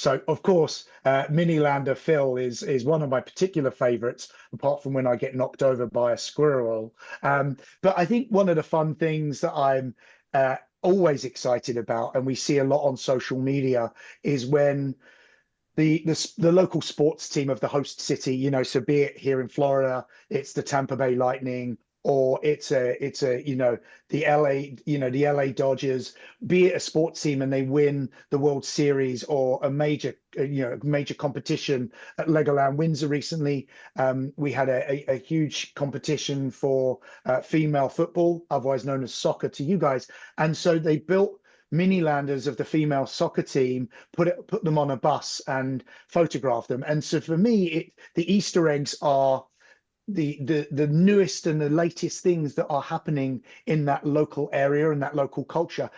So of course, Minilander Phil is one of my particular favorites, apart from when I get knocked over by a squirrel. But I think one of the fun things that I'm always excited about, and we see a lot on social media, is when the local sports team of the host city, so be it here in Florida, it's the Tampa Bay Lightning, or it's a the LA Dodgers, be it a sports team and they win the World Series or a major competition at Legoland Windsor recently. We had a huge competition for female football, otherwise known as soccer to you guys, and so they built mini landers of the female soccer team, put them on a bus and photograph them. And so for me, the Easter eggs are the newest and the latest things that are happening in that local area and that local culture.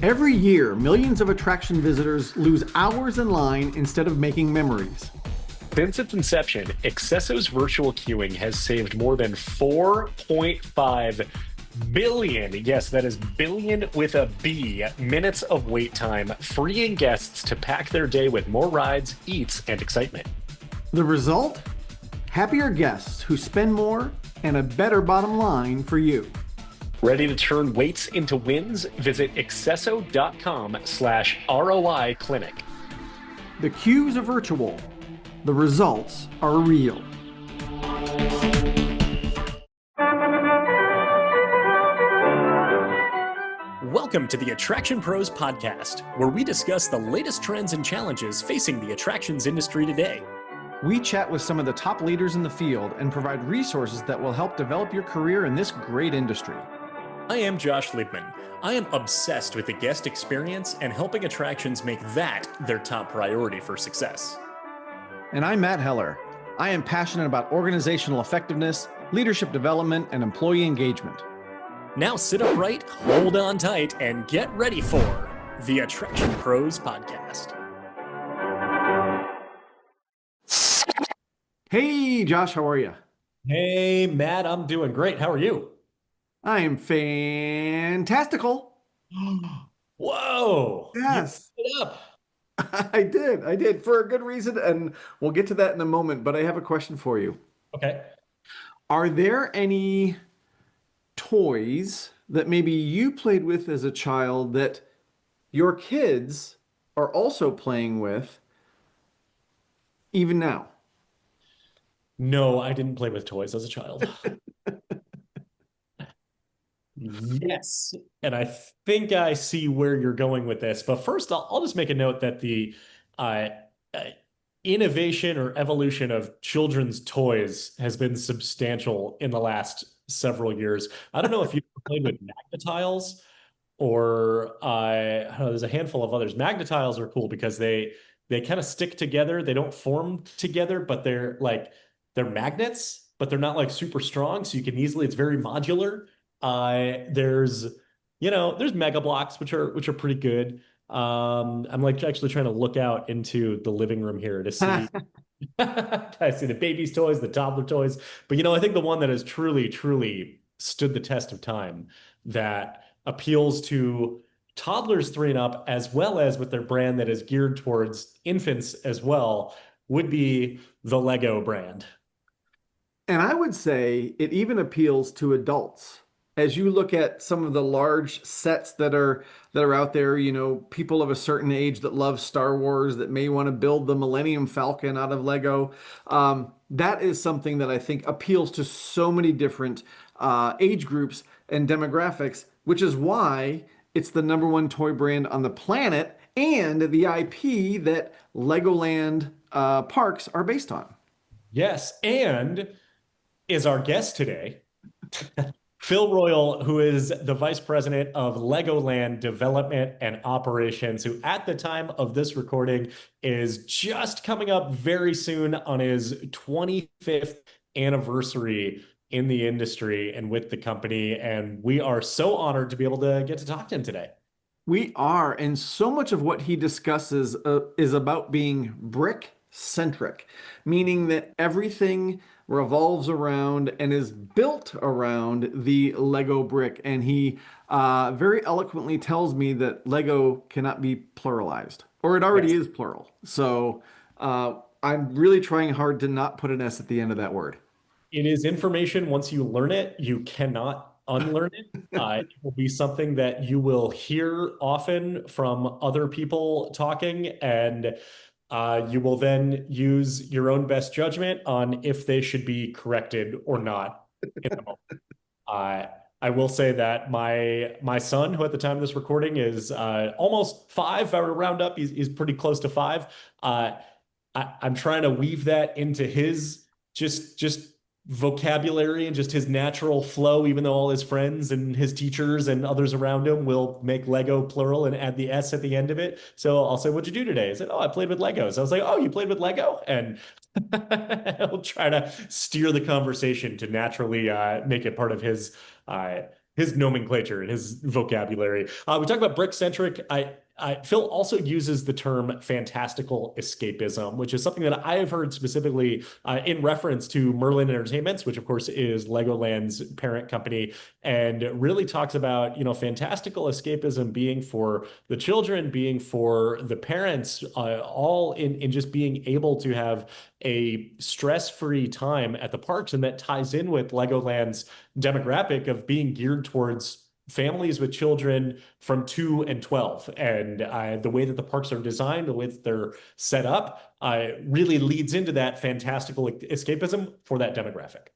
Every year, millions of attraction visitors lose hours in line instead of making memories. Since its inception, accesso's virtual queuing has saved more than 4.5 billion, yes, that is billion with a B, minutes of wait time, freeing guests to pack their day with more rides, eats, and excitement. The result? Happier guests who spend more and a better bottom line for you. Ready to turn waits into wins? Visit accesso.com/ROI clinic. The queues are virtual. The results are real. Welcome to the Attraction Pros podcast, where we discuss the latest trends and challenges facing the attractions industry today. We chat with some of the top leaders in the field and provide resources that will help develop your career in this great industry. I am Josh Liebman. I am obsessed with the guest experience and helping attractions make that their top priority for success. And I'm Matt Heller. I am passionate about organizational effectiveness, leadership development, and employee engagement. Now sit upright, hold on tight, and get ready for the Attraction Pros podcast. Hey, Josh, how are you? Hey, Matt, I'm doing great. How are you? I am fantastical. Whoa. Yes. You put it up. I did for a good reason, and we'll get to that in a moment, but I have a question for you. Okay. Are there any toys that maybe you played with as a child that your kids are also playing with even now? No, I didn't play with toys as a child. Yes, and I think I see where you're going with this. But first, I'll just make a note that the uh, innovation or evolution of children's toys has been substantial in the last several years. I don't know if you've played with Magna-Tiles or I don't know, there's a handful of others. Magna-Tiles are cool because they kind of stick together. They don't form together, but they're magnets, but they're not like super strong. So you can easily, it's very modular. There's Mega Blocks, which are pretty good. I'm like actually trying to look out into the living room here to see. I see the baby's toys, the toddler toys, but I think the one that has truly stood the test of time that appeals to toddlers 3 and up, as well as with their brand that is geared towards infants as well, would be the Lego brand. And I would say it even appeals to adults. As you look at some of the large sets that are out there, people of a certain age that love Star Wars, that may want to build the Millennium Falcon out of Lego. That is something that I think appeals to so many different age groups and demographics, which is why it's the #1 toy brand on the planet and the IP that Legoland parks are based on. Yes, and is our guest today. Phil Royle, who is the Vice President of Legoland Development and Operations, who at the time of this recording is just coming up very soon on his 25th anniversary in the industry and with the company. And we are so honored to be able to get to talk to him today. We are, and so much of what he discusses is about being brick-centric, meaning that everything revolves around and is built around the Lego brick. And he very eloquently tells me that Lego cannot be pluralized, or it already is plural. So I'm really trying hard to not put an S at the end of that word. It is information. Once you learn it, you cannot unlearn it. It will be something that you will hear often from other people talking, and you will then use your own best judgment on if they should be corrected or not in the moment. I will say that my son, who at the time of this recording is almost 5, I would round up, he's pretty close to 5. I'm trying to weave that into his just vocabulary and just his natural flow, even though all his friends and his teachers and others around him will make Lego plural and add the S at the end of it. So I'll say, "What'd you do today?" I said, "Oh, I played with Legos." I was like, "Oh, you played with Lego?" And I'll try to steer the conversation to naturally make it part of his nomenclature and his vocabulary. We talk about brick-centric. Phil also uses the term fantastical escapism, which is something that I have heard specifically in reference to Merlin Entertainments, which of course is Legoland's parent company, and really talks about, fantastical escapism being for the children, being for the parents, all in just being able to have a stress-free time at the parks. And that ties in with Legoland's demographic of being geared towards families with children from 2 and 12. And the way that the parks are designed, the way that they're set up, really leads into that fantastical escapism for that demographic.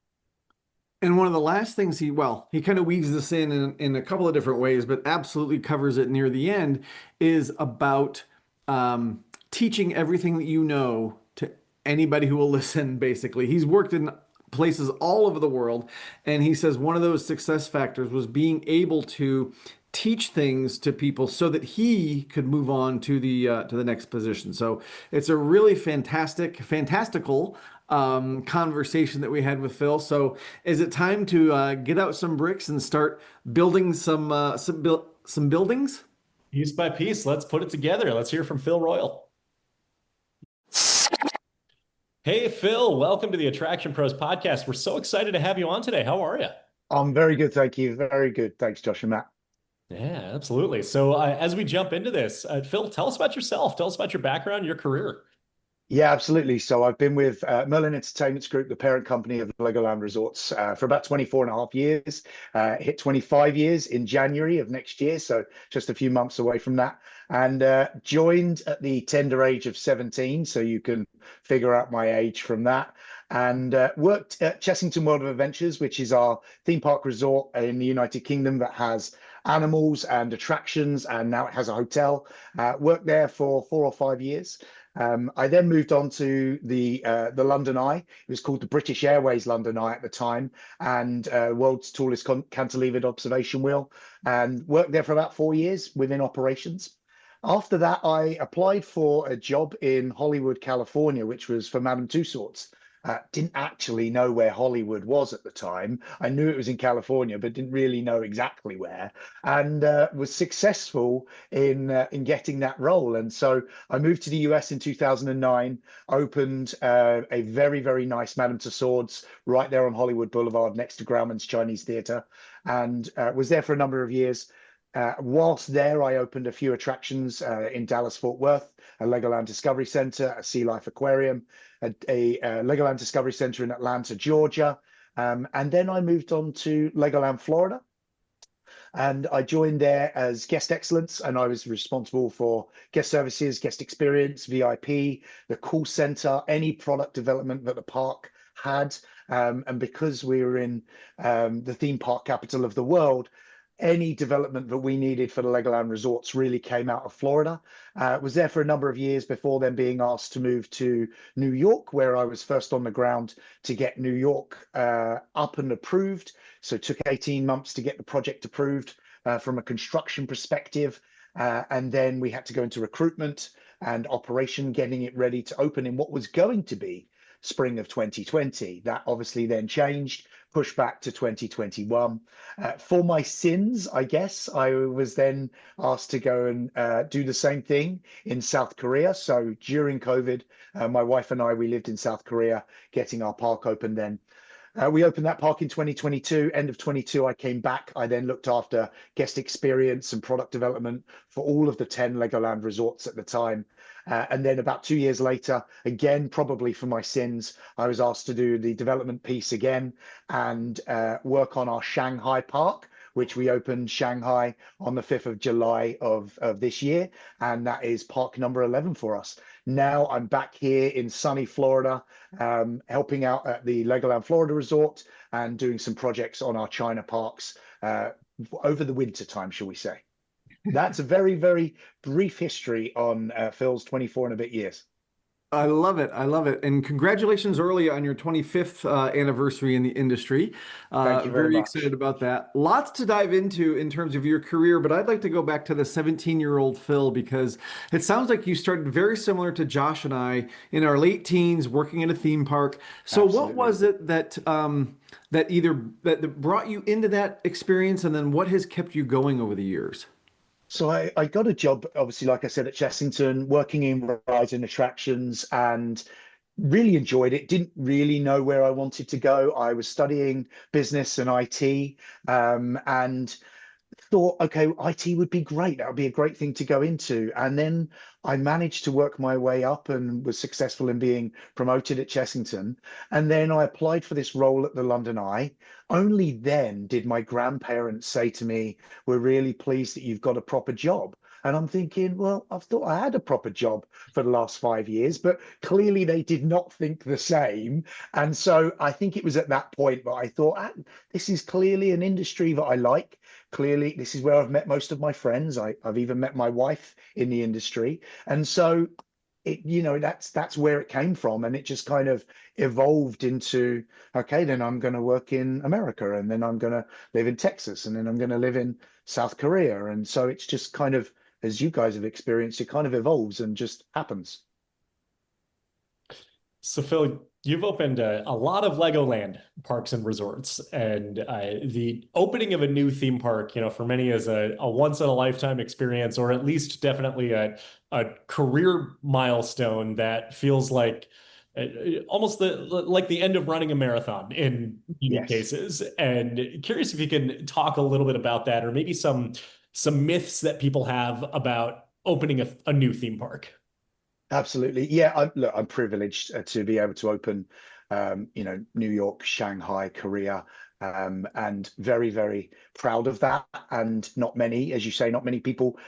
And one of the last things he kind of weaves this in a couple of different ways, but absolutely covers it near the end, is about teaching everything that you know to anybody who will listen, basically. He's worked in places all over the world, and he says one of those success factors was being able to teach things to people so that he could move on to the next position. So it's a really fantastical conversation that we had with Phil. So is it time to get out some bricks and start building some buildings? Piece by piece, let's put it together. Let's hear from Phil Royle. Hey, Phil, welcome to the Attraction Pros podcast. We're so excited to have you on today. How are you? I'm very good, thank you. Very good. Thanks, Josh and Matt. Yeah, absolutely. So as we jump into this, Phil, tell us about yourself. Tell us about your background, your career. Yeah, absolutely. So I've been with Merlin Entertainments Group, the parent company of Legoland Resorts, for about 24 and a half years. Hit 25 years in January of next year, so just a few months away from that. And joined at the tender age of 17, so you can figure out my age from that. And worked at Chessington World of Adventures, which is our theme park resort in the United Kingdom that has animals and attractions, and now it has a hotel. Worked there for 4 or 5 years. I then moved on to the London Eye. It was called the British Airways London Eye at the time, and world's tallest cantilevered observation wheel, and worked there for about 4 years within operations. After that, I applied for a job in Hollywood, California, which was for Madame Tussauds. Didn't actually know where Hollywood was at the time. I knew it was in California, but didn't really know exactly where, and was successful in getting that role. And so I moved to the US in 2009, opened a very, very nice Madame Tussauds right there on Hollywood Boulevard next to Grauman's Chinese Theatre, and was there for a number of years. Whilst there, I opened a few attractions in Dallas, Fort Worth, a Legoland Discovery Center, a Sea Life Aquarium, a Legoland Discovery Center in Atlanta, Georgia. And then I moved on to Legoland Florida. And I joined there as guest excellence, and I was responsible for guest services, guest experience, VIP, the call center, any product development that the park had. And because we were in the theme park capital of the world, any development that we needed for the Legoland resorts really came out of Florida. Was there for a number of years before then being asked to move to New York, where I was first on the ground to get New York up and approved. So it took 18 months to get the project approved from a construction perspective. And then we had to go into recruitment and operation, getting it ready to open in what was going to be spring of 2020. That obviously then changed, pushed back to 2021. For my sins, I guess, I was then asked to go and do the same thing in South Korea. So during COVID, my wife and I, we lived in South Korea, getting our park open then. We opened that park in 2022. End of 22, I came back. I then looked after guest experience and product development for all of the 10 Legoland resorts at the time. And then about 2 years later, again, probably for my sins, I was asked to do the development piece again and work on our Shanghai park, which we opened Shanghai on the 5th of July of this year. And that is park number 11 for us. Now I'm back here in sunny Florida, helping out at the Legoland Florida resort and doing some projects on our China parks over the winter time, shall we say. That's a very, very brief history on Phil's 24 and a bit years. I love it. I love it. And congratulations early on your 25th anniversary in the industry. Thank you very Very much. excited about that. Lots to dive into in terms of your career, but I'd like to go back to the 17-year-old Phil, because it sounds like you started very similar to Josh and I in our late teens working in a theme park. So Absolutely. what was it that that brought you into that experience, and then what has kept you going over the years? So I got a job, obviously, like I said, at Chessington, working in rides and attractions, and really enjoyed it. Didn't really know where I wanted to go. I was studying business and IT, and thought, okay, IT would be great. That would be a great thing to go into. And then I managed to work my way up and was successful in being promoted at Chessington. And then I applied for this role at the London Eye. Only then did my grandparents say to me, "We're really pleased that you've got a proper job." And I'm thinking, well, I've thought I had a proper job for the last 5 years, but clearly they did not think the same. And so I think it was at that point that I thought, this is clearly an industry that I like. Clearly, this is where I've met most of my friends. I've even met my wife in the industry. And so that's where it came from. And it just kind of evolved into, okay, then I'm going to work in America, and then I'm going to live in Texas, and then I'm going to live in South Korea. And so it's just kind of, as you guys have experienced, it kind of evolves and just happens. So Phil, you've opened a lot of Legoland parks and resorts, and the opening of a new theme park, for many is a once in a lifetime experience, or at least definitely a career milestone that feels like almost like the end of running a marathon in many Yes. cases. And curious if you can talk a little bit about that, or maybe some myths that people have about opening a new theme park. Absolutely. Yeah, I'm privileged to be able to open, New York, Shanghai, Korea, and very, very proud of that. And not many, as you say, not many people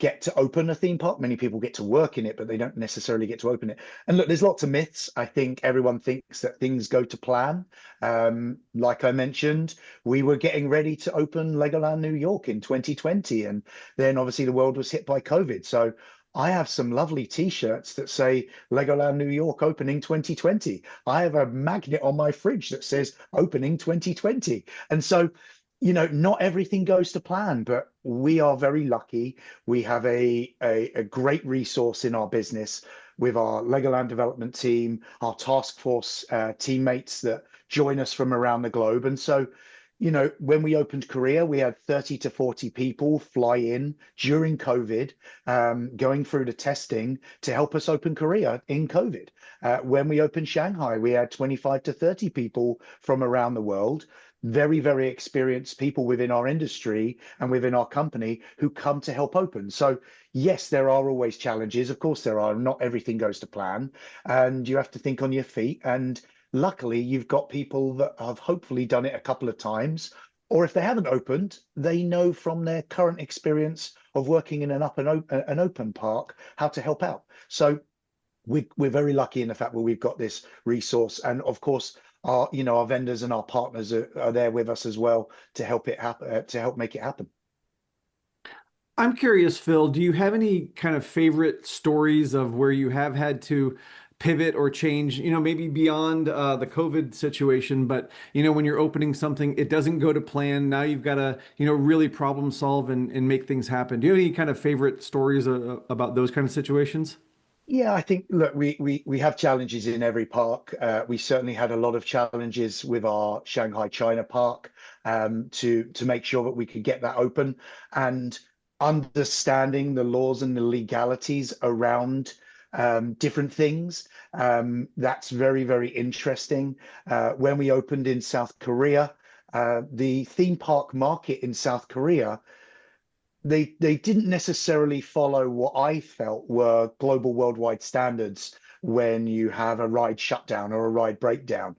get to open a theme park. Many people get to work in it, but they don't necessarily get to open it. And look, there's lots of myths. I think everyone thinks that things go to plan. Like I mentioned, we were getting ready to open Legoland New York in 2020, and then obviously the world was hit by COVID. So I have some lovely T-shirts that say Legoland New York opening 2020. I have a magnet on my fridge that says opening 2020. And so, not everything goes to plan, but we are very lucky. We have a great resource in our business with our Legoland development team, our task force teammates that join us from around the globe. And so, when we opened Korea, we had 30 to 40 people fly in during COVID, going through the testing to help us open Korea in COVID. When we opened Shanghai, we had 25 to 30 people from around the world, very, very experienced people within our industry and within our company who come to help open. So yes, there are always challenges. Of course there are. Not everything goes to plan, and you have to think on your feet. And luckily, you've got people that have hopefully done it a couple of times, or if they haven't opened, they know from their current experience of working in an open park how to help out. So we're very lucky in the fact that we've got this resource, and of course, our vendors and our partners are there with us as well to help it happen, to help make it happen. I'm curious, Phil, do you have any kind of favorite stories of where you have had to pivot or change, maybe beyond the COVID situation, but, when you're opening something, it doesn't go to plan. Now you've got to, really problem solve and make things happen. Do you have any kind of favorite stories about those kind of situations? Yeah, I think, look, we have challenges in every park. We certainly had a lot of challenges with our Shanghai China park, to make sure that we could get that open, and understanding the laws and the legalities around different things. That's very, very interesting. When we opened in South Korea, the theme park market in South Korea, they didn't necessarily follow what I felt were global worldwide standards when you have a ride shutdown or a ride breakdown.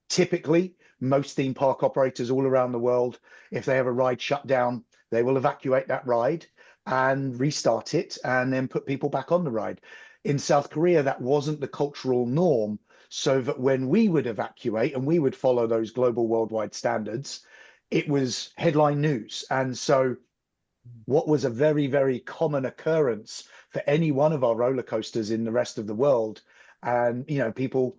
Typically, most theme park operators all around the world, if they have a ride shutdown, they will evacuate that ride and restart it and then put people back on the ride. In South Korea, that wasn't the cultural norm. So that when we would evacuate and we would follow those global worldwide standards, it was headline news. And so what was a very, very common occurrence for any one of our roller coasters in the rest of the world. And people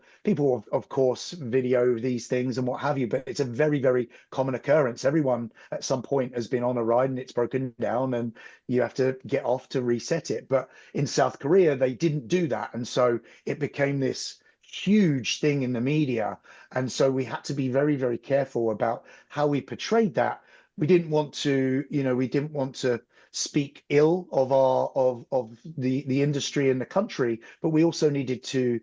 of course video these things and what have you, but it's a very, very common occurrence. Everyone at some point has been on a ride and it's broken down and you have to get off to reset it. But in South Korea, they didn't do that. And so it became this huge thing in the media. And so we had to be very, very careful about how we portrayed that. We didn't want to speak ill of the industry and the country, but we also needed to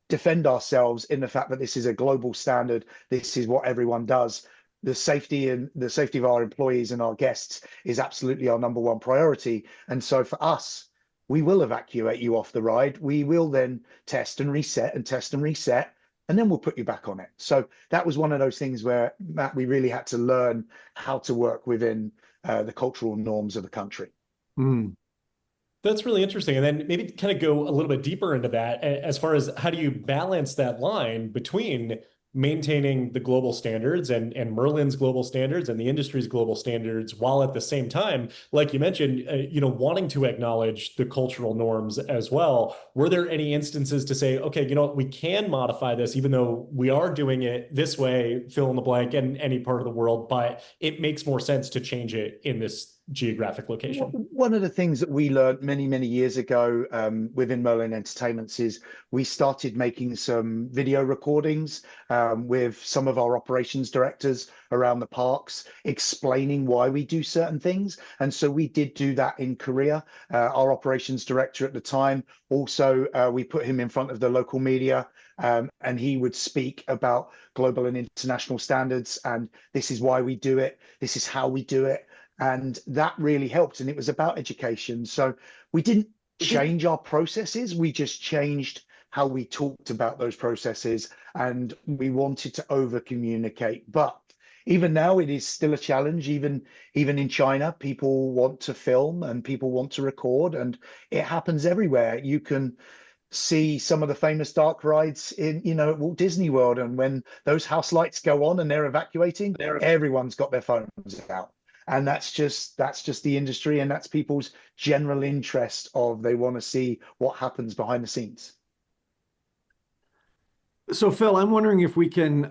defend ourselves in the fact that this is a global standard. This is what everyone does. The safety of our employees and our guests is absolutely our number one priority. And so for us, we will evacuate you off the ride. We will then test and reset and test and reset, and then we'll put you back on it. So that was one of those things where, Matt, we really had to learn how to work within the cultural norms of the country. Mm. That's really interesting. And then maybe kind of go a little bit deeper into that as far as how do you balance that line between maintaining the global standards and Merlin's global standards and the industry's global standards, while at the same time, like you mentioned, wanting to acknowledge the cultural norms as well. Were there any instances to say, okay, we can modify this, even though we are doing it this way, fill in the blank, in any part of the world, but it makes more sense to change it in this geographic location? One of the things that we learned many, many years ago within Merlin Entertainments is we started making some video recordings with some of our operations directors around the parks, explaining why we do certain things. And so we did do that in Korea. Our operations director at the time, also, we put him in front of the local media, and he would speak about global and international standards. And this is why we do it. This is how we do it. And that really helped. And it was about education. So we didn't change our processes. We just changed how we talked about those processes. And we wanted to over communicate. But even now, it is still a challenge. Even in China, people want to film and people want to record. And it happens everywhere. You can see some of the famous dark rides in at Walt Disney World. And when those house lights go on and they're evacuating, everyone's got their phones out. And that's just the industry, and that's people's general interest of they want to see what happens behind the scenes. So Phil, I'm wondering if we can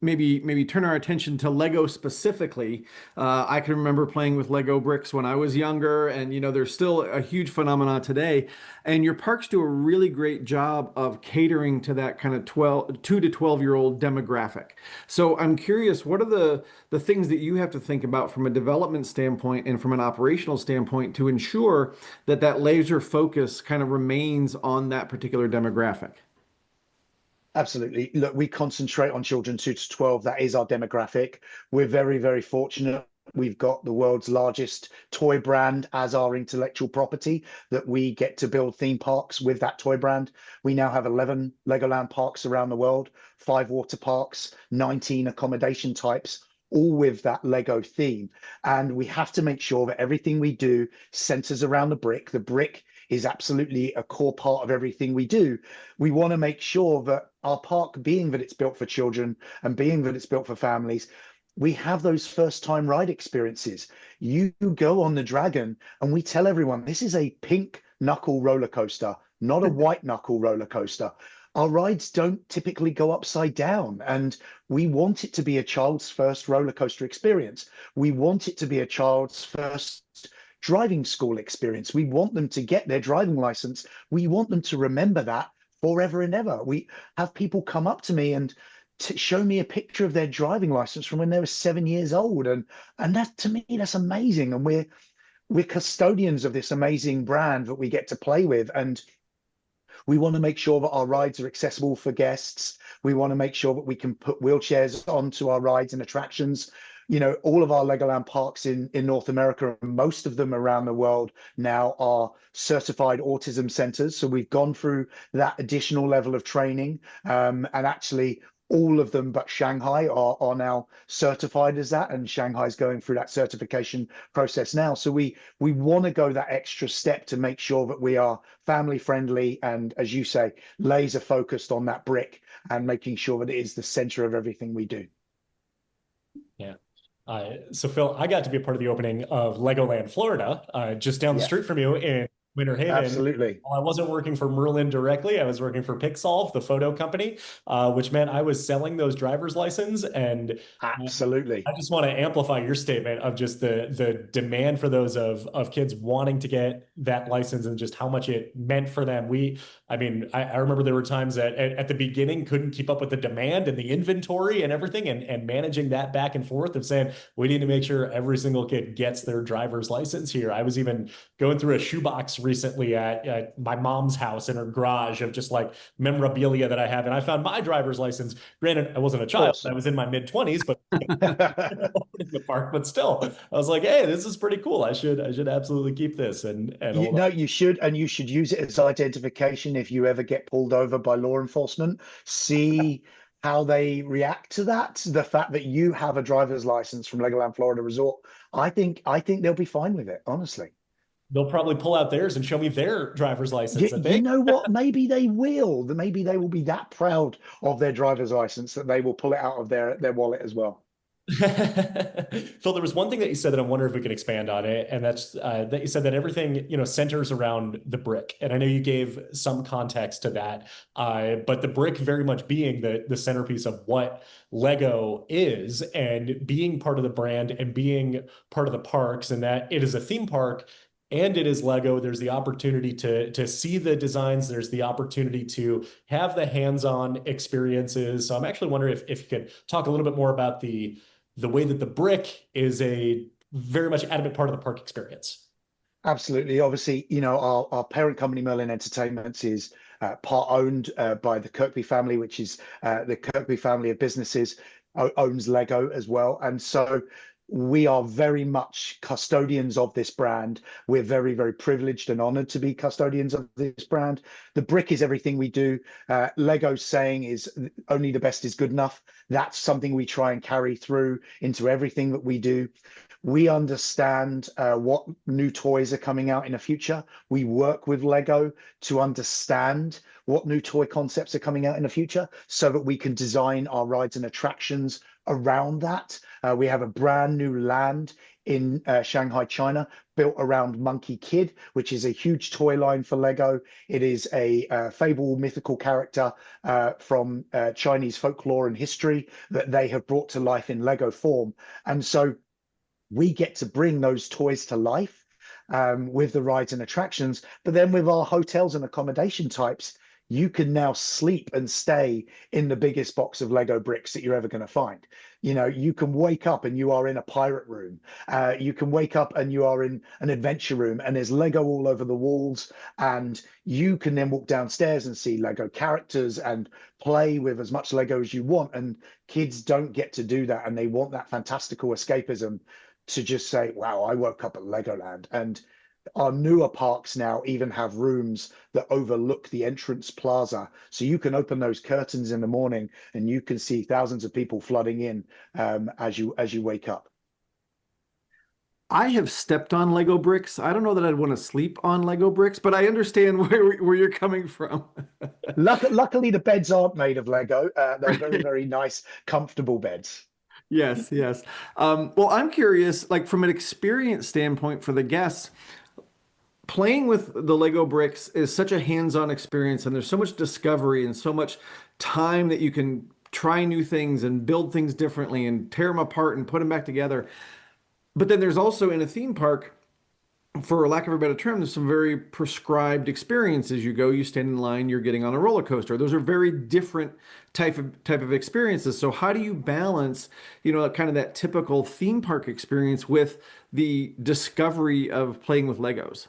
maybe turn our attention to Lego specifically. I can remember playing with Lego bricks when I was younger, and there's still a huge phenomenon today. And your parks do a really great job of catering to that kind of 2 to 12-year-old demographic. So I'm curious, what are the things that you have to think about from a development standpoint and from an operational standpoint to ensure that that laser focus kind of remains on that particular demographic? Absolutely. Look, we concentrate on children 2 to 12. That is our demographic. We're very, very fortunate. We've got the world's largest toy brand as our intellectual property, that we get to build theme parks with that toy brand. We now have 11 Legoland parks around the world, 5 water parks, 19 accommodation types, all with that Lego theme. And we have to make sure that everything we do centers around the brick. The brick is absolutely a core part of everything we do. We want to make sure that our park, being that it's built for children and being that it's built for families, we have those first time ride experiences. You go on the Dragon and we tell everyone this is a pink knuckle roller coaster, not a white knuckle roller coaster. Our rides don't typically go upside down, and we want it to be a child's first roller coaster experience. We want it to be a child's first driving school experience. We want them to get their driving license. We want them to remember that forever and ever. We have people come up to me and show me a picture of their driving license from when they were 7 years old, and that, to me, that's amazing. And we're custodians of this amazing brand that we get to play with, and we want to make sure that our rides are accessible for guests. We want to make sure that we can put wheelchairs onto our rides and attractions. You know, all of our Legoland parks in North America, and most of them around the world now, are certified autism centers. So we've gone through that additional level of training. And actually, all of them but Shanghai are now certified as that, and Shanghai's going through that certification process now. So we want to go that extra step to make sure that we are family friendly and, as you say, laser focused on that brick and making sure that it is the center of everything we do. Yeah. So Phil, I got to be a part of the opening of Legoland Florida, just down the street from you in Winter Haven. Absolutely. While I wasn't working for Merlin directly, I was working for Pixolve, the photo company, which meant I was selling those driver's license. And absolutely, I just want to amplify your statement of just the demand for those of kids wanting to get that license and just how much it meant for them. I remember there were times that at the beginning couldn't keep up with the demand and the inventory and everything, and managing that back and forth of saying, we need to make sure every single kid gets their driver's license here. I was even going through a shoebox recently at my mom's house in her garage of just like memorabilia that I have, and I found my driver's license. Granted, I wasn't a child; awesome. I was in my mid-20s, but in the park. But still, I was like, "Hey, this is pretty cool. I should absolutely keep this." And you should, and you should use it as identification if you ever get pulled over by law enforcement. See how they react to that. The fact that you have a driver's license from Legoland Florida Resort, I think they'll be fine with it, honestly. They'll probably pull out theirs and show me their driver's license. You know what? Maybe they will. Maybe they will be that proud of their driver's license that they will pull it out of their wallet as well. Phil, there was one thing that you said that I wonder if we can expand on it, and that's that you said that everything centers around the brick. And I know you gave some context to that, but the brick very much being the centerpiece of what Lego is, and being part of the brand and being part of the parks, and that it is a theme park. And it is Lego. There's the opportunity to see the designs. There's the opportunity to have the hands-on experiences. So I'm actually wondering if you could talk a little bit more about the way that the brick is a very much adamant part of the park experience. Absolutely. Obviously, our parent company, Merlin Entertainments, is part owned by the Kirkby family, which is the Kirkby family of businesses, owns Lego as well. And so we are very much custodians of this brand. We're very, very privileged and honored to be custodians of this brand. The brick is everything we do. Lego's saying is only the best is good enough. That's something we try and carry through into everything that we do. We understand what new toys are coming out in the future. We work with Lego to understand what new toy concepts are coming out in the future so that we can design our rides and attractions around that. We have a brand new land in Shanghai, China, built around Monkey Kid, which is a huge toy line for Lego. It is a fable mythical character from Chinese folklore and history that they have brought to life in Lego form. And so we get to bring those toys to life with the rides and attractions. But then with our hotels and accommodation types, you can now sleep and stay in the biggest box of Lego bricks that you're ever going to find. You can wake up and you are in a pirate room. You can wake up and you are in an adventure room, and there's Lego all over the walls. And you can then walk downstairs and see Lego characters and play with as much Lego as you want. And kids don't get to do that. And they want that fantastical escapism to just say, wow, I woke up at Legoland. And our newer parks now even have rooms that overlook the entrance plaza. So you can open those curtains in the morning and you can see thousands of people flooding in as you wake up. I have stepped on Lego bricks. I don't know that I'd want to sleep on Lego bricks, but I understand where you're coming from. Luckily, the beds aren't made of Lego. They're very, very nice, comfortable beds. Yes, yes. Well, I'm curious, like from an experience standpoint for the guests, playing with the Lego bricks is such a hands-on experience, and there's so much discovery and so much time that you can try new things and build things differently and tear them apart and put them back together. But then there's also, in a theme park, for lack of a better term, there's some very prescribed experiences. You go, you stand in line, you're getting on a roller coaster. Those are very different type of experiences. So how do you balance, kind of that typical theme park experience with the discovery of playing with Legos?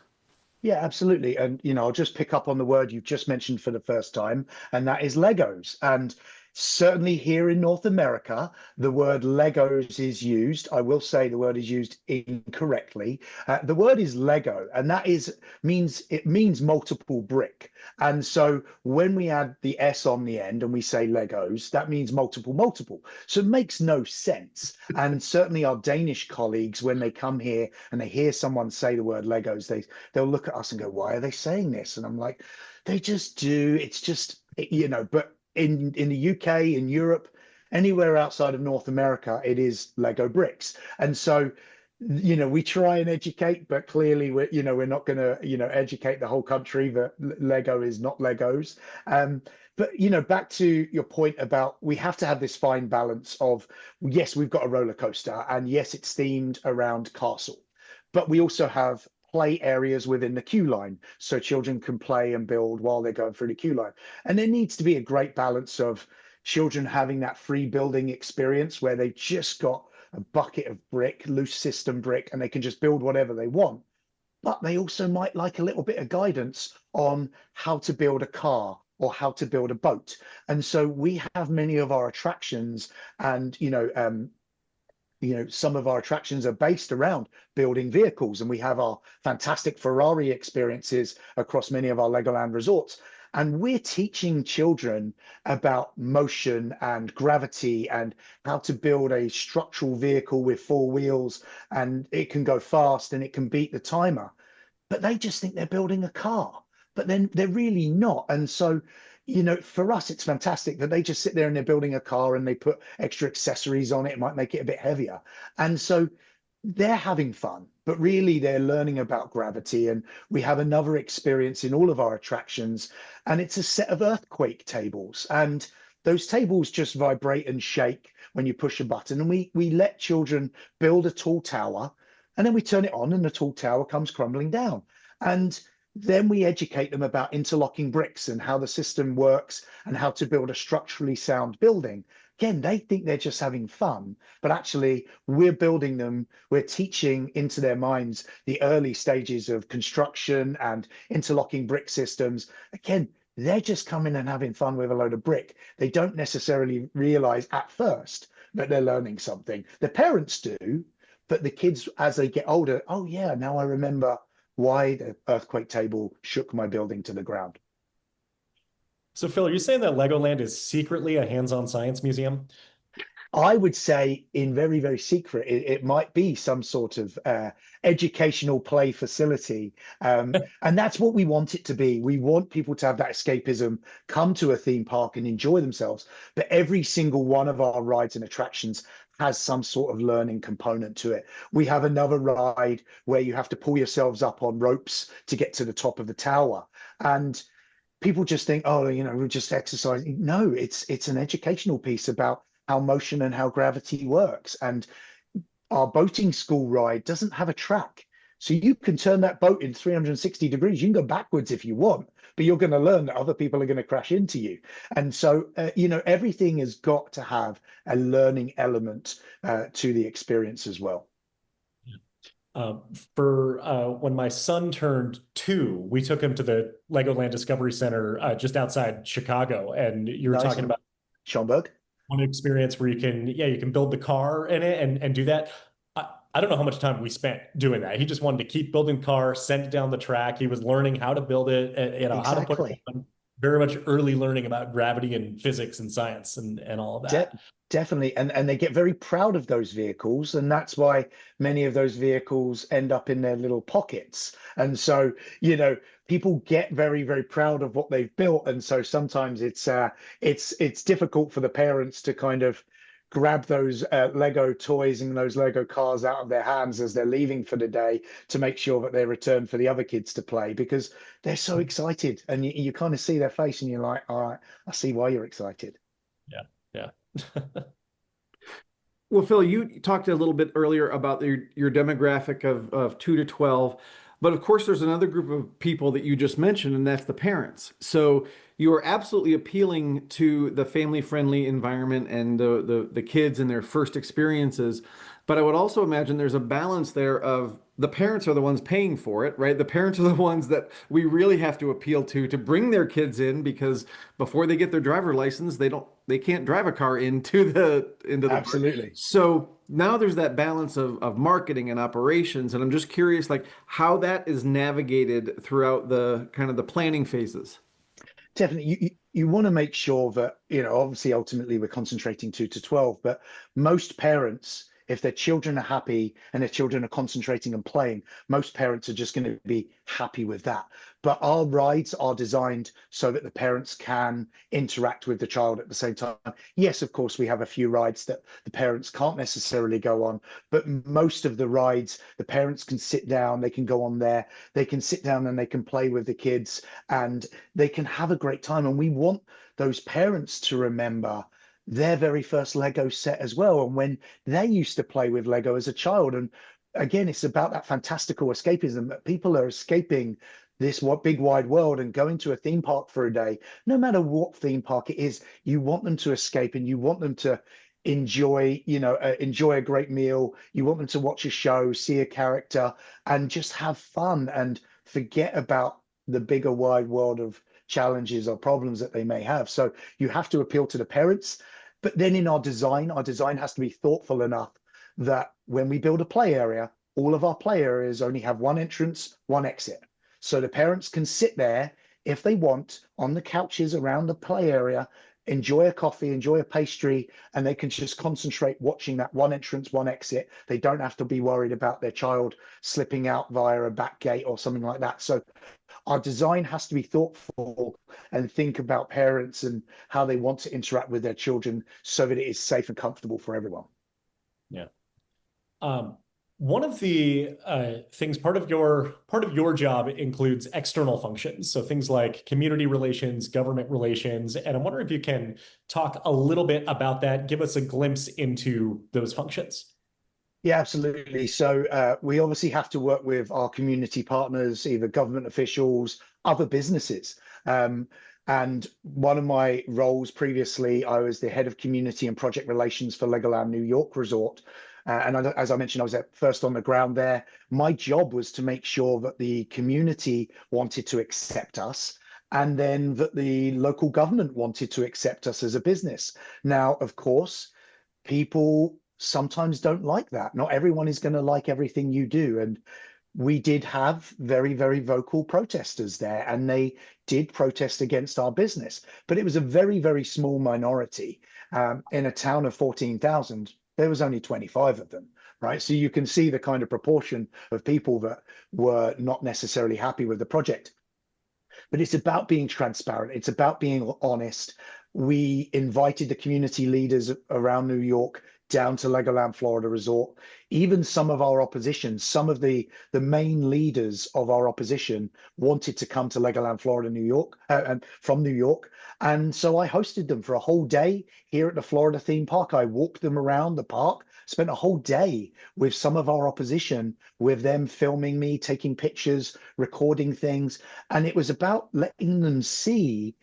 Yeah, absolutely. And, I'll just pick up on the word you've just mentioned for the first time, and that is Legos. And certainly here in North America, the word Legos is used. I will say the word is used incorrectly. The word is Lego, and it means multiple brick. And so when we add the S on the end and we say Legos, that means multiple, multiple. So it makes no sense. And certainly our Danish colleagues, when they come here and they hear someone say the word Legos, they'll look at us and go, why are they saying this? And I'm like, they just do. It's just, but in the UK, in Europe, anywhere outside of North America, it is Lego bricks. And so, we try and educate, but clearly we're not going to, educate the whole country that Lego is not Legos. But back to your point about we have to have this fine balance of, yes, we've got a roller coaster, and yes, it's themed around castle, but we also have play areas within the queue line so children can play and build while they're going through the queue line. And there needs to be a great balance of children having that free building experience where they've just got a bucket of brick, loose system brick, and they can just build whatever they want. But they also might like a little bit of guidance on how to build a car or how to build a boat. And so we have many of our attractions and, some of our attractions are based around building vehicles, and we have our fantastic Ferrari experiences across many of our Legoland resorts. And we're teaching children about motion and gravity and how to build a structural vehicle with four wheels, and it can go fast and it can beat the timer. But they just think they're building a car, but then they're really not. And so for us, it's fantastic that they just sit there and they're building a car and they put extra accessories on it. It might make it a bit heavier. And so they're having fun, but really they're learning about gravity. And we have another experience in all of our attractions, and it's a set of earthquake tables. And those tables just vibrate and shake when you push a button. And we let children build a tall tower, and then we turn it on and the tall tower comes crumbling down. And then we educate them about interlocking bricks and how the system works and how to build a structurally sound building. Again, they think they're just having fun, but actually we're building them, we're teaching into their minds the early stages of construction and interlocking brick systems. Again, they're just coming and having fun with a load of brick. They don't necessarily realize at first that they're learning something. The parents do, but the kids, as they get older, oh yeah, now I remember why the earthquake table shook my building to the ground. So, Phil, are you saying that Legoland is secretly a hands-on science museum? I would say in very, very secret, it might be some sort of educational play facility. And that's what we want it to be. We want people to have that escapism, come to a theme park and enjoy themselves. But every single one of our rides and attractions has some sort of learning component to it. We have another ride where you have to pull yourselves up on ropes to get to the top of the tower. And people just think, oh, we're just exercising. No, it's an educational piece about how motion and how gravity works. And our boating school ride doesn't have a track. So you can turn that boat in 360 degrees. You can go backwards if you want, but you're going to learn that other people are going to crash into you. And so, everything has got to have a learning element to the experience as well. For when my son turned 2, we took him to the Legoland Discovery Center just outside Chicago, and you were talking about Schaumburg. One experience where you can build the car in it and do that. I don't know how much time we spent doing that. He just wanted to keep building the car, send it down the track. He was learning how to build it, how to put it on. Very much early learning about gravity and physics and science and all of that. Definitely. And they get very proud of those vehicles. And that's why many of those vehicles end up in their little pockets. And so, people get very, very proud of what they've built. And so sometimes it's difficult for the parents to kind of grab those Lego toys and those Lego cars out of their hands as they're leaving for the day to make sure that they're returned for the other kids to play, because they're so excited, and you kind of see their face and you're like, all right, I see why you're excited. Yeah. Well, Phil, you talked a little bit earlier about your demographic of 2 to 12. But of course, there's another group of people that you just mentioned, and that's the parents. So you are absolutely appealing to the family-friendly environment and the kids and their first experiences. But I would also imagine there's a balance there of the parents are the ones paying for it, right? The parents are the ones that we really have to appeal to bring their kids in, because before they get their driver license, they can't drive a car into the park. Absolutely. So now there's that balance of marketing and operations, and I'm just curious, like, how that is navigated throughout the kind of the planning phases. Definitely, you want to make sure that, obviously, ultimately, we're concentrating 2 to 12, but most parents, if their children are happy and their children are concentrating and playing, most parents are just going to be happy with that. But our rides are designed so that the parents can interact with the child at the same time. Yes, of course, we have a few rides that the parents can't necessarily go on, but most of the rides, the parents can sit down, they can go on there, they can sit down and they can play with the kids and they can have a great time. And we want those parents to remember their very first Lego set as well, and when they used to play with Lego as a child. And again, it's about that fantastical escapism, that people are escaping this big wide world and going to a theme park for a day. No matter what theme park it is, you want them to escape and you want them to enjoy a great meal. You want them to watch a show, see a character, and just have fun and forget about the bigger wide world of challenges or problems that they may have. So you have to appeal to the parents. But then in our design has to be thoughtful enough that when we build a play area, all of our play areas only have one entrance, one exit. So the parents can sit there if they want on the couches around the play area, enjoy a coffee, enjoy a pastry, and they can just concentrate watching that one entrance, one exit. They don't have to be worried about their child slipping out via a back gate or something like that. So our design has to be thoughtful and think about parents and how they want to interact with their children so that it is safe and comfortable for everyone. Yeah. One of the things, part of your job includes external functions. So things like community relations, government relations, and I'm wondering if you can talk a little bit about that, give us a glimpse into those functions. Yeah, absolutely. So we obviously have to work with our community partners, either government officials, other businesses. And one of my roles previously, I was the head of community and project relations for LEGOLAND New York Resort. As I mentioned, I was at first on the ground there. My job was to make sure that the community wanted to accept us, and then that the local government wanted to accept us as a business. Now, of course, people sometimes don't like that. Not everyone is going to like everything you do. And we did have very, very vocal protesters there, and they did protest against our business. But it was a very, very small minority. In a town of 14,000, there was only 25 of them, right? So you can see the kind of proportion of people that were not necessarily happy with the project. But it's about being transparent. It's about being honest. We invited the community leaders around New York down to LEGOLAND Florida Resort. Even some of our opposition, some of the main leaders of our opposition wanted to come to LEGOLAND Florida, New York, and from New York. And so I hosted them for a whole day here at the Florida theme park. I walked them around the park, spent a whole day with some of our opposition, with them filming me, taking pictures, recording things. And it was about letting them see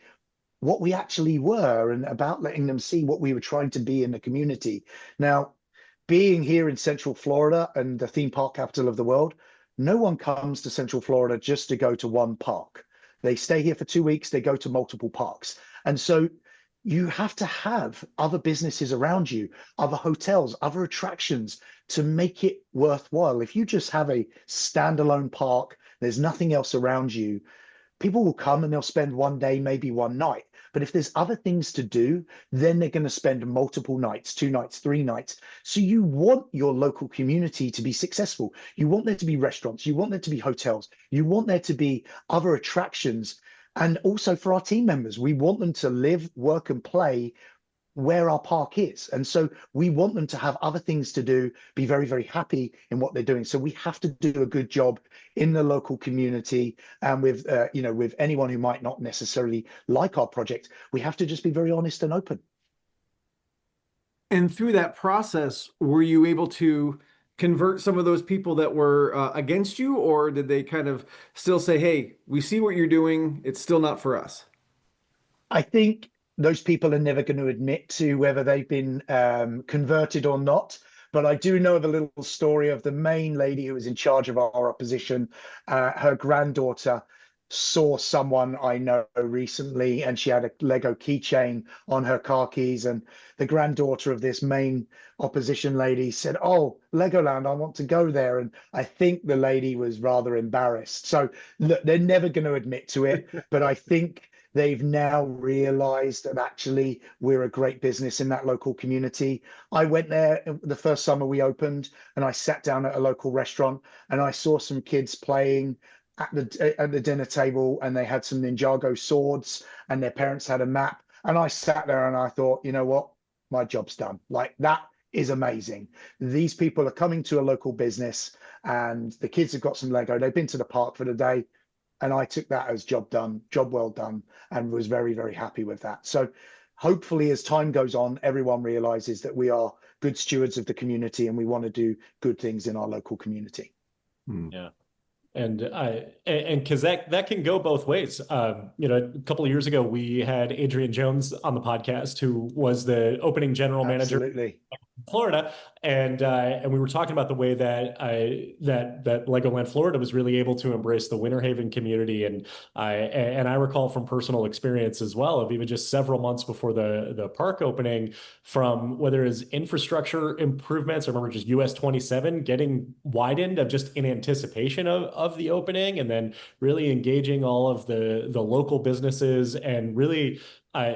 what we actually were and about letting them see what we were trying to be in the community. Now, being here in Central Florida and the theme park capital of the world, no one comes to Central Florida just to go to one park. They stay here for 2 weeks, they go to multiple parks. And so you have to have other businesses around you, other hotels, other attractions to make it worthwhile. If you just have a standalone park, there's nothing else around you, people will come and they'll spend one day, maybe one night. But if there's other things to do, then they're going to spend multiple nights, 2 nights, 3 nights. So you want your local community to be successful. You want there to be restaurants. You want there to be hotels. You want there to be other attractions. And also for our team members, we want them to live, work, and play where our park is. And so we want them to have other things to do, be very, very happy in what they're doing. So we have to do a good job in the local community, and with with anyone who might not necessarily like our project. We have to just be very honest and open. And through that process, were you able to convert some of those people that were against you, or did they kind of still say, hey, we see what you're doing, it's still not for us? I think those people are never going to admit to whether they've been converted or not. But I do know of a little story of the main lady who was in charge of our opposition. Her granddaughter saw someone I know recently, and she had a Lego keychain on her car keys. And the granddaughter of this main opposition lady said, "Oh, Legoland, I want to go there." And I think the lady was rather embarrassed. So look, they're never going to admit to it, but I think they've now realized that actually we're a great business in that local community. I went there the first summer we opened, and I sat down at a local restaurant, and I saw some kids playing at the dinner table, and they had some Ninjago swords, and their parents had a map. And I sat there and I thought, you know what? My job's done. Like, that is amazing. These people are coming to a local business, and the kids have got some Lego. They've been to the park for the day. And I took that as job done, job well done, and was very, very happy with that. So hopefully as time goes on, everyone realizes that we are good stewards of the community, and we want to do good things in our local community. Yeah. And because that can go both ways. You know, a couple of years ago, we had Adrian Jones on the podcast, who was the opening general manager Absolutely. in Florida, and we were talking about the way that that Legoland Florida was really able to embrace the Winter Haven community, and I recall from personal experience as well of even just several months before the park opening, from whether it's infrastructure improvements. I remember just US 27 getting widened of just in anticipation of the opening, and then really engaging all of the local businesses, and really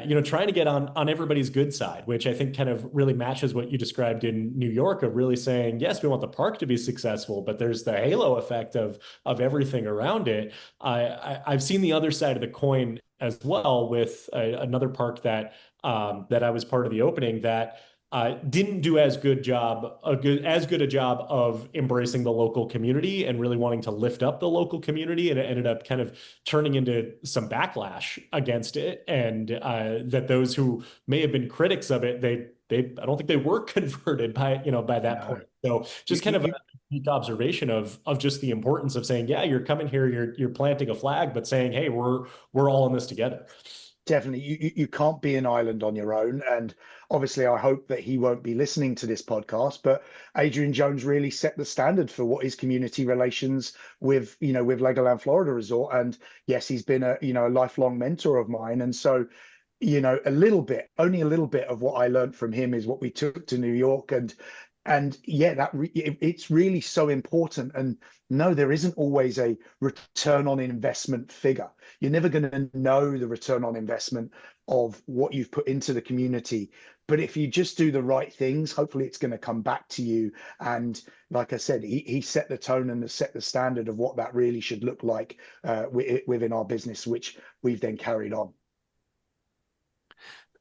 you know, trying to get on everybody's good side, which I think kind of really matches what you described in New York, of really saying, yes, we want the park to be successful, but there's the halo effect of everything around it. I've seen the other side of the coin as well with another park that I was part of the opening, that didn't do as good a job of embracing the local community and really wanting to lift up the local community, and it ended up kind of turning into some backlash against it, and that those who may have been critics of it, I don't think they were converted by that point. So just kind of a unique observation of just the importance of saying, yeah, you're coming here, you're planting a flag, but saying, hey, we're all in this together. Definitely, you can't be an island on your own. And obviously, I hope that he won't be listening to this podcast, but Adrian Jones really set the standard for what is community relations with Legoland Florida Resort. And yes, he's been a lifelong mentor of mine. And so, only a little bit of what I learned from him is what we took to New York. And yeah, it's really so important. And no, there isn't always a return on investment figure. You're never going to know the return on investment of what you've put into the community. But if you just do the right things, hopefully it's going to come back to you. And like I said, he set the tone and set the standard of what that really should look like within our business, which we've then carried on.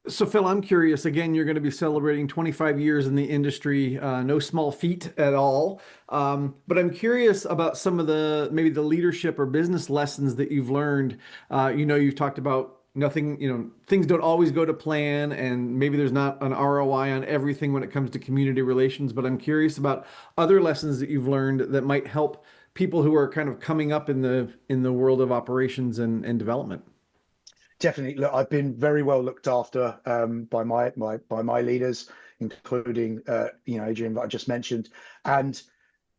So Phil, I'm curious, again, you're going to be celebrating 25 years in the industry, no small feat at all. But I'm curious about some of maybe the leadership or business lessons that you've learned. You've talked about things don't always go to plan, and maybe there's not an ROI on everything when it comes to community relations, but I'm curious about other lessons that you've learned that might help people who are kind of coming up in the world of operations and development. Definitely. Look, I've been very well looked after by my leaders, including Adrian that I just mentioned, and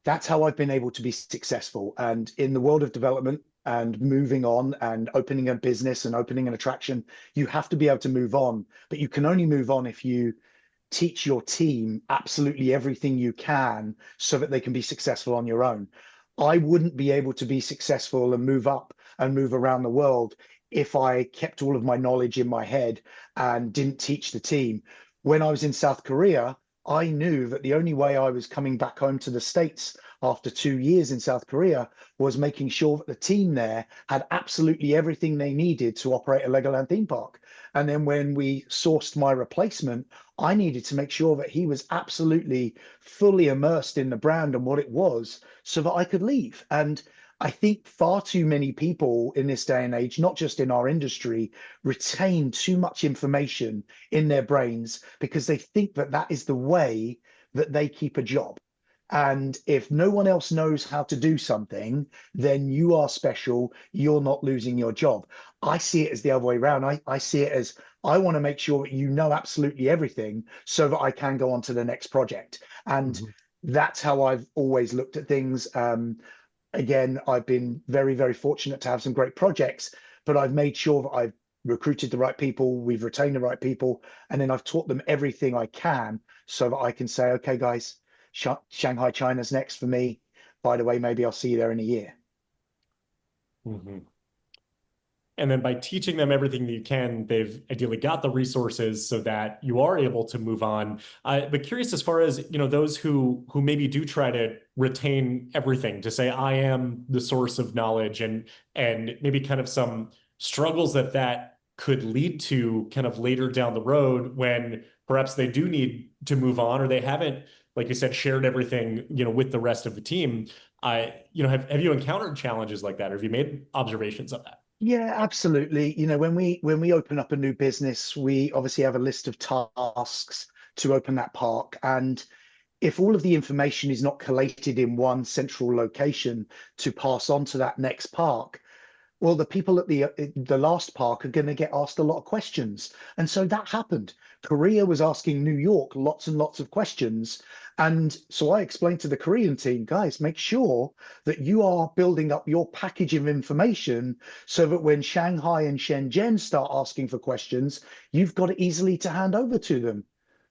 that's how I've been able to be successful. And in the world of development and moving on and opening a business and opening an attraction, you have to be able to move on. But you can only move on if you teach your team absolutely everything you can so that they can be successful on your own. I wouldn't be able to be successful and move up and move around the world if I kept all of my knowledge in my head and didn't teach the team. When I was in South Korea, I knew that the only way I was coming back home to the States after 2 years in South Korea was making sure that the team there had absolutely everything they needed to operate a Legoland theme park. And then when we sourced my replacement, I needed to make sure that he was absolutely fully immersed in the brand and what it was so that I could leave. And I think far too many people in this day and age, not just in our industry, retain too much information in their brains because they think that that is the way that they keep a job. And if no one else knows how to do something, then you are special. You're not losing your job. I see it as the other way around. I see it as I want to make sure that you know absolutely everything so that I can go on to the next project. And that's how I've always looked at things. Again, I've been very, very fortunate to have some great projects, but I've made sure that I've recruited the right people, we've retained the right people, and then I've taught them everything I can so that I can say, okay, guys, Shanghai, China's next for me. By the way, maybe I'll see you there in a year. And then by teaching them everything that you can, they've ideally got the resources so that you are able to move on. But curious as far as, those who maybe do try to retain everything, to say, I am the source of knowledge, and maybe kind of some struggles that could lead to kind of later down the road when perhaps they do need to move on, or they haven't, like you said, shared everything, with the rest of the team. Have you encountered challenges like that, or have you made observations of that? Yeah, absolutely. When we open up a new business, we obviously have a list of tasks to open that park. And if all of the information is not collated in one central location to pass on to that next park, well, the people at the last park are going to get asked a lot of questions. And so that happened. Korea was asking New York lots and lots of questions. And so I explained to the Korean team, guys, make sure that you are building up your package of information so that when Shanghai and Shenzhen start asking for questions, you've got it easily to hand over to them.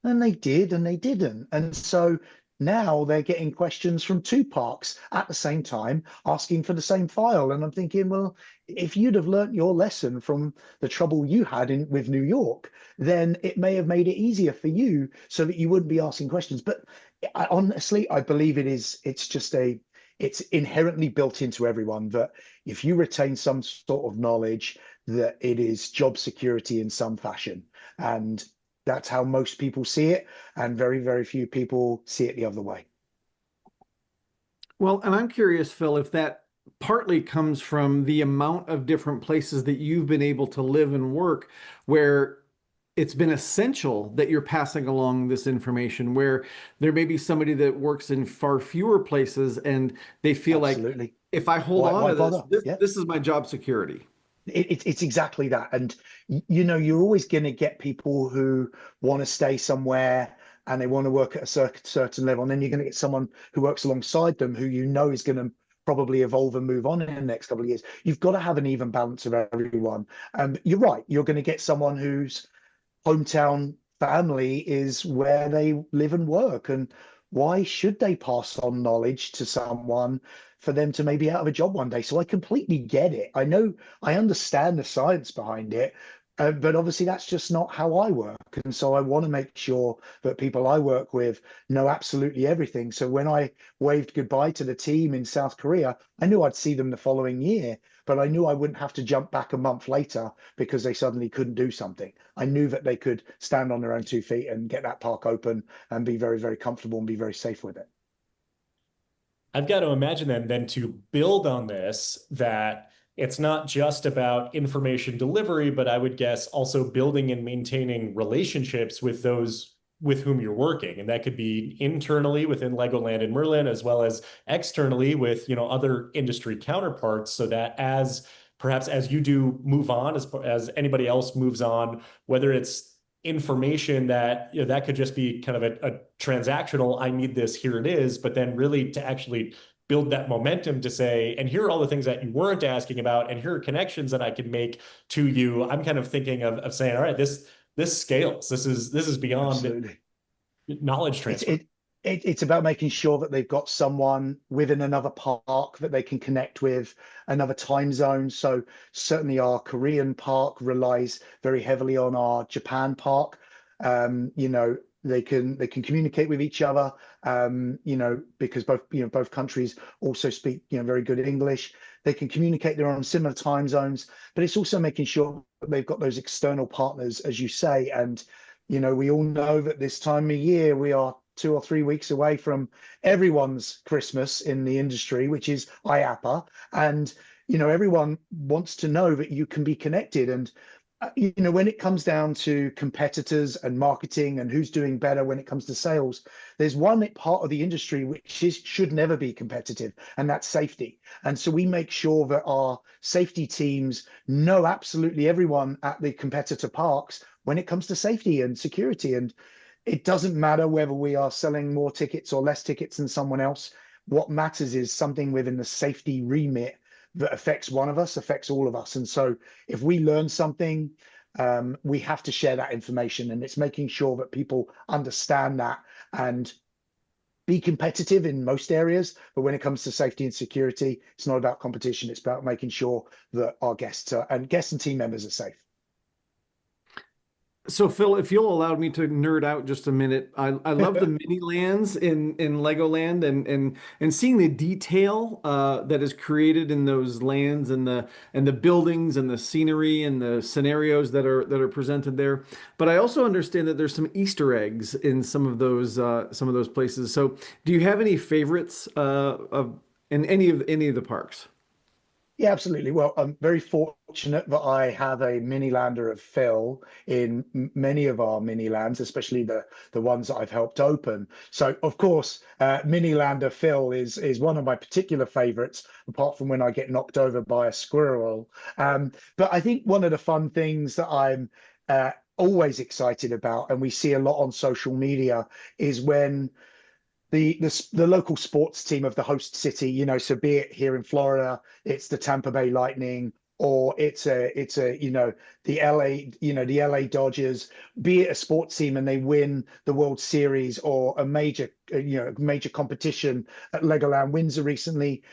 And they did, and they didn't. And so now they're getting questions from two parks at the same time, asking for the same file. And I'm thinking, well, if you'd have learnt your lesson from the trouble you had with New York, then it may have made it easier for you so that you wouldn't be asking questions. But honestly, I believe it's inherently built into everyone that if you retain some sort of knowledge, that it is job security in some fashion. And that's how most people see it, and very, very few people see it the other way. Well, and I'm curious, Phil, if that partly comes from the amount of different places that you've been able to live and work, where it's been essential that you're passing along this information, where there may be somebody that works in far fewer places and they feel Absolutely. like, if I hold on to this, Yeah. this is my job security. It's exactly that. And, you're always going to get people who want to stay somewhere and they want to work at a certain level. And then you're going to get someone who works alongside them who is going to probably evolve and move on in the next couple of years. You've got to have an even balance of everyone. You're right. You're going to get someone whose hometown family is where they live and work. And why should they pass on knowledge to someone for them to maybe out of a job one day? So I completely get it. I understand the science behind it, but obviously that's just not how I work. And so I want to make sure that people I work with know absolutely everything. So when I waved goodbye to the team in South Korea, I knew I'd see them the following year, but I knew I wouldn't have to jump back a month later because they suddenly couldn't do something. I knew that they could stand on their own 2 feet and get that park open and be very, very comfortable and be very safe with it. I've got to imagine then to build on this, that it's not just about information delivery, but I would guess also building and maintaining relationships with those with whom you're working. And that could be internally within LEGOLAND and Merlin, as well as externally with, other industry counterparts, so that perhaps as you do move on, as anybody else moves on, whether it's information that that could just be kind of a transactional, I need this, here it is, but then really to actually build that momentum to say, and here are all the things that you weren't asking about, and here are connections that I can make to you. I'm kind of thinking of saying, all right, this scales. This is beyond Absolutely. Knowledge transfer. It's about making sure that they've got someone within another park that they can connect with, another time zone. So certainly our Korean park relies very heavily on our Japan park. They can communicate with each other, because both countries also speak, very good English. They can communicate. They're on similar time zones, but it's also making sure that they've got those external partners, as you say. And, we all know that this time of year, we are 2 or 3 weeks away from everyone's Christmas in the industry, which is IAPA. And, everyone wants to know that you can be connected. And when it comes down to competitors and marketing and who's doing better when it comes to sales, there's one part of the industry which should never be competitive, and that's safety. And so we make sure that our safety teams know absolutely everyone at the competitor parks when it comes to safety and security. And it doesn't matter whether we are selling more tickets or less tickets than someone else. What matters is something within the safety remit that affects one of us, affects all of us. And so if we learn something, we have to share that information. And it's making sure that people understand that and be competitive in most areas. But when it comes to safety and security, it's not about competition. It's about making sure that our guests and team members are safe. So Phil, if you'll allow me to nerd out just a minute, I love the mini lands in Legoland and seeing the detail that is created in those lands and the buildings and the scenery and the scenarios that are presented there. But I also understand that there's some Easter eggs in some of those places. So do you have any favorites in any of the parks? Yeah, absolutely. Well, I'm very fortunate that I have a mini lander of Phil in many of our mini lands, especially the ones that I've helped open. So, of course, mini lander Phil is one of my particular favorites, apart from when I get knocked over by a squirrel. But I think one of the fun things that I'm always excited about, and we see a lot on social media, is when the local sports team of the host city, so be it here in Florida, it's the Tampa Bay Lightning, or it's the LA Dodgers, be it a sports team and they win the World Series or a major competition at Legoland Windsor recently.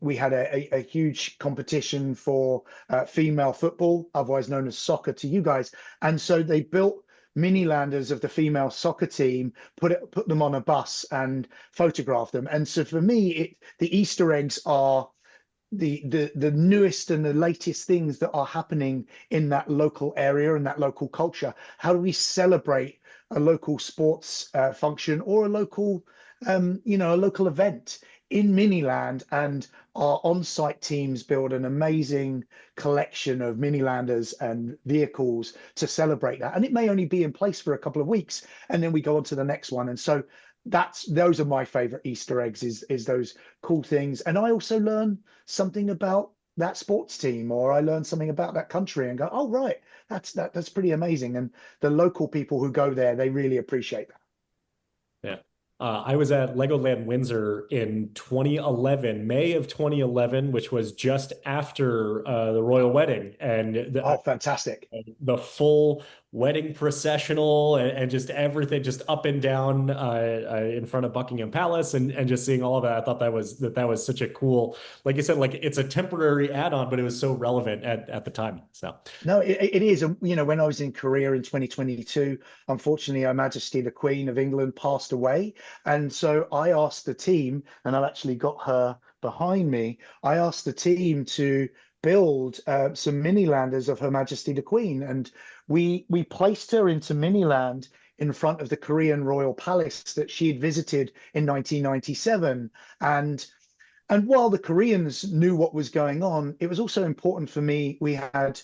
We had a huge competition for female football, otherwise known as soccer to you guys, and so they built mini landers of the female soccer team, put them on a bus and photograph them. And so for me, the Easter eggs are the newest and the latest things that are happening in that local area and that local culture. How do we celebrate a local sports function or a local event in Miniland? And our on-site teams build an amazing collection of Minilanders and vehicles to celebrate that. And it may only be in place for a couple of weeks, and then we go on to the next one. And so those are my favorite Easter eggs, is those cool things. And I also learn something about that sports team, or I learn something about that country and go, oh, right, that's pretty amazing. And the local people who go there, they really appreciate that. Yeah. I was at Legoland Windsor in 2011, May of 2011, which was just after the royal wedding, and fantastic! The full wedding processional and just everything, just up and down in front of Buckingham Palace, and just seeing all of that. I thought that was such a cool, like you said, like it's a temporary add-on, but it was so relevant at the time. So no, it is. When I was in Korea in 2022, unfortunately, Her Majesty the Queen of England passed away. And so I asked the team, and I've actually got her behind me, I asked the team to build some mini landers of Her Majesty the Queen. And we placed her into Miniland in front of the Korean royal palace that she had visited in 1997. And while the Koreans knew what was going on, it was also important for me. We had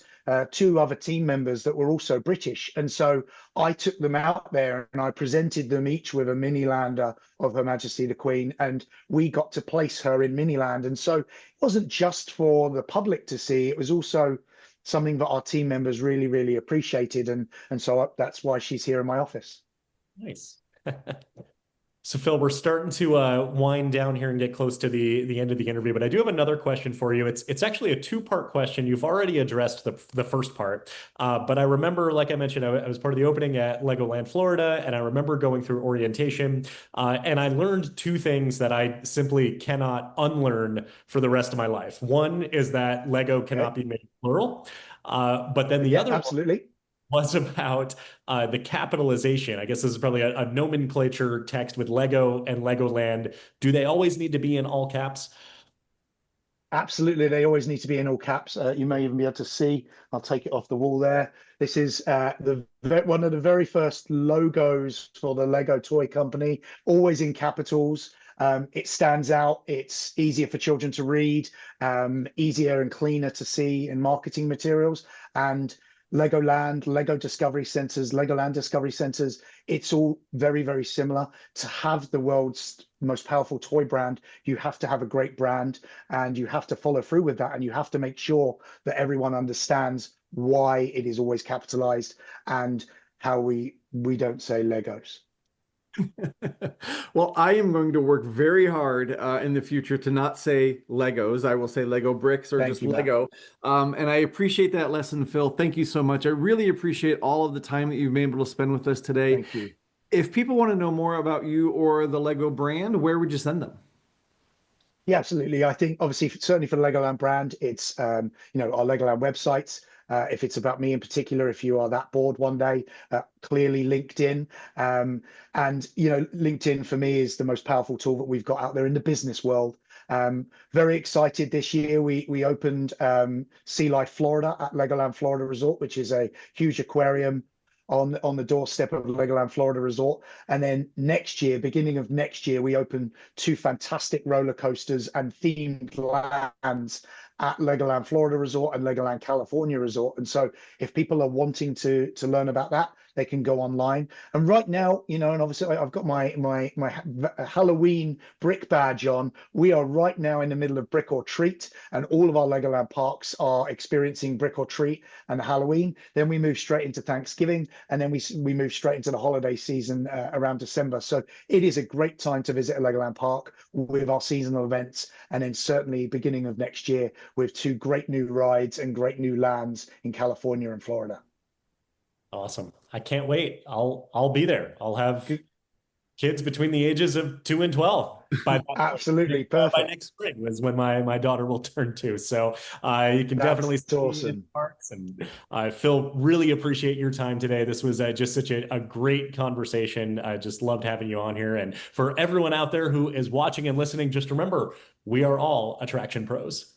two other team members that were also British. And so I took them out there and I presented them each with a mini lander of Her Majesty the Queen. And we got to place her in Miniland. And so it wasn't just for the public to see, it was also something that our team members really, really appreciated. And so that's why she's here in my office. Nice. So Phil, we're starting to wind down here and get close to the end of the interview, but I do have another question for you. It's actually a two-part question. You've already addressed the first part, but I remember, like I mentioned, I was part of the opening at Legoland Florida, and I remember going through orientation, and I learned two things that I simply cannot unlearn for the rest of my life. One is that Lego cannot be made plural, but then the other absolutely. Was about the capitalization. I guess this is probably a nomenclature text with Lego and Legoland. Do they always need to be in all caps? Absolutely, they always need to be in all caps. You may even be able to see, I'll take it off the wall there. This is one of the very first logos for the Lego toy company, always in capitals. It stands out. It's easier for children to read, easier and cleaner to see in marketing materials. And Legoland, Lego Discovery Centers, Legoland Discovery Centers, it's all very, very similar. To have the world's most powerful toy brand, you have to have a great brand, and you have to follow through with that. And you have to make sure that everyone understands why it is always capitalized and how we don't say Legos. Well, I am going to work very hard in the future to not say Legos. I will say Lego bricks or Thank just you, Matt. Lego. And I appreciate that lesson, Phil. Thank you so much. I really appreciate all of the time that you've been able to spend with us today. Thank you. If people want to know more about you or the Lego brand, where would you send them? Yeah, absolutely. I think obviously certainly for the Legoland brand, it's our Legoland websites. If it's about me in particular, if you are that bored one day, clearly LinkedIn. And LinkedIn for me is the most powerful tool that we've got out there in the business world. Very excited this year. We opened Sea Life Florida at Legoland Florida Resort, which is a huge aquarium on the doorstep of Legoland Florida Resort. And then next year, beginning of next year, we open 2 fantastic roller coasters and themed lands at Legoland Florida Resort and Legoland California Resort. And so if people are wanting to learn about that, they can go online. And right now, and obviously I've got my Halloween brick badge on. We are right now in the middle of Brick or Treat, and all of our Legoland parks are experiencing Brick or Treat and Halloween. Then we move straight into Thanksgiving, and then we move straight into the holiday season around December. So it is a great time to visit a Legoland park with our seasonal events, and then certainly beginning of next year with 2 great new rides and great new lands in California and Florida. Awesome. I can't wait. I'll be there. I'll have kids between the ages of 2 and 12. Absolutely perfect. By next spring was when my daughter will turn 2. So you can definitely see awesome. in parks. And Phil, really appreciate your time today. This was just such a great conversation. I just loved having you on here. And for everyone out there who is watching and listening, just remember, we are all attraction pros.